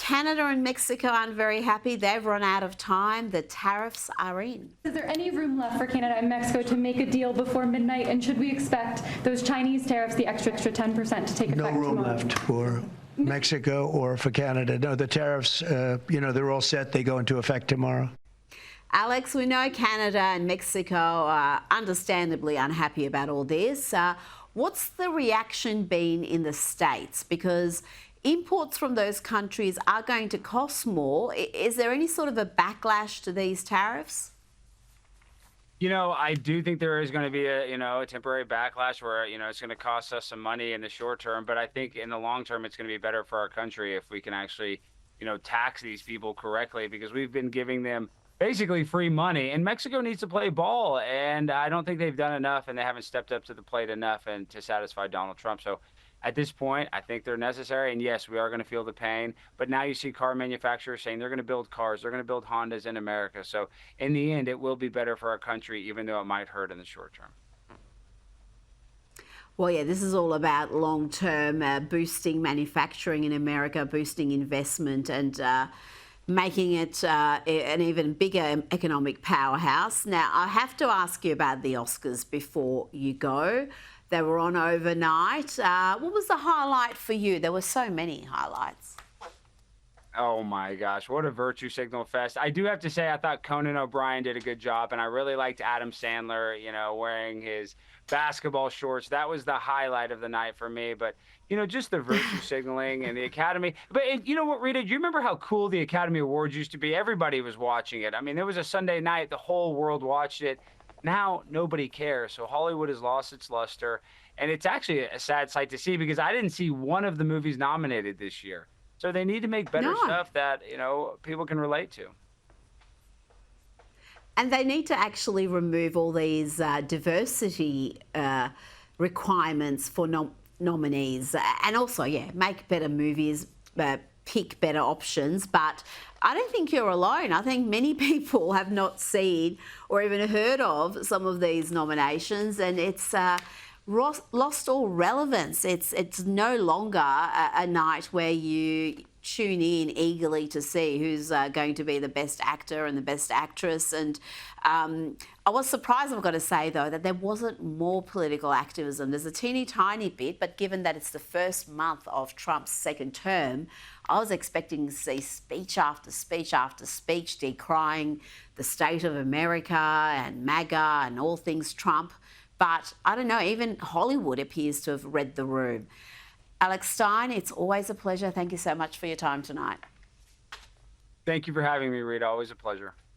Canada and Mexico aren't very happy. They've run out of time. The tariffs are in. Is there any room left for Canada and Mexico to make a deal before midnight? And should we expect those Chinese tariffs, the extra 10%, to take effect tomorrow? No room left for Mexico or for Canada. No, the tariffs, they're all set. They go into effect tomorrow. Alex, we know Canada and Mexico are understandably unhappy about all this. What's the reaction been in the States? Because imports from those countries are going to cost more. Is there any sort of a backlash to these tariffs? I do think there is going to be a temporary backlash where, it's going to cost us some money in the short term. But I think in the long term, it's going to be better for our country if we can actually, tax these people correctly, because we've been giving them basically free money, and Mexico needs to play ball, and I don't think they've done enough, and they haven't stepped up to the plate enough and to satisfy Donald Trump. So at this point, I think they're necessary, and yes, we are going to feel the pain, but now you see car manufacturers saying they're going to build cars, they're going to build Hondas in America. So in the end, it will be better for our country, even though it might hurt in the short term. Well, yeah, this is all about long-term boosting manufacturing in America, boosting investment, and making it an even bigger economic powerhouse. Now, I have to ask you about the Oscars before you go. They were on overnight. What was the highlight for you? There were so many highlights. Oh my gosh, what a virtue signal fest. I do have to say, I thought Conan O'Brien did a good job, and I really liked Adam Sandler, wearing his basketball shorts. That was the highlight of the night for me. But, just the virtue signaling and the Academy. But you know what, Rita, do you remember how cool the Academy Awards used to be? Everybody was watching it. I mean, there was a Sunday night, the whole world watched it. Now nobody cares. So Hollywood has lost its luster. And it's actually a sad sight to see, because I didn't see one of the movies nominated this year. So they need to make better stuff that, people can relate to. And they need to actually remove all these diversity requirements for nominees. And also, make better movies, pick better options. But I don't think you're alone. I think many people have not seen or even heard of some of these nominations, and it's lost all relevance. It's no longer a night where you tune in eagerly to see who's going to be the best actor and the best actress. And I was surprised, I've got to say, though, that there wasn't more political activism. There's a teeny tiny bit, but given that it's the first month of Trump's second term, I was expecting to see speech after speech after speech decrying the state of America and MAGA and all things Trump. But I don't know, even Hollywood appears to have read the room. Alex Stein, it's always a pleasure. Thank you so much for your time tonight. Thank you for having me, Rita. Always a pleasure.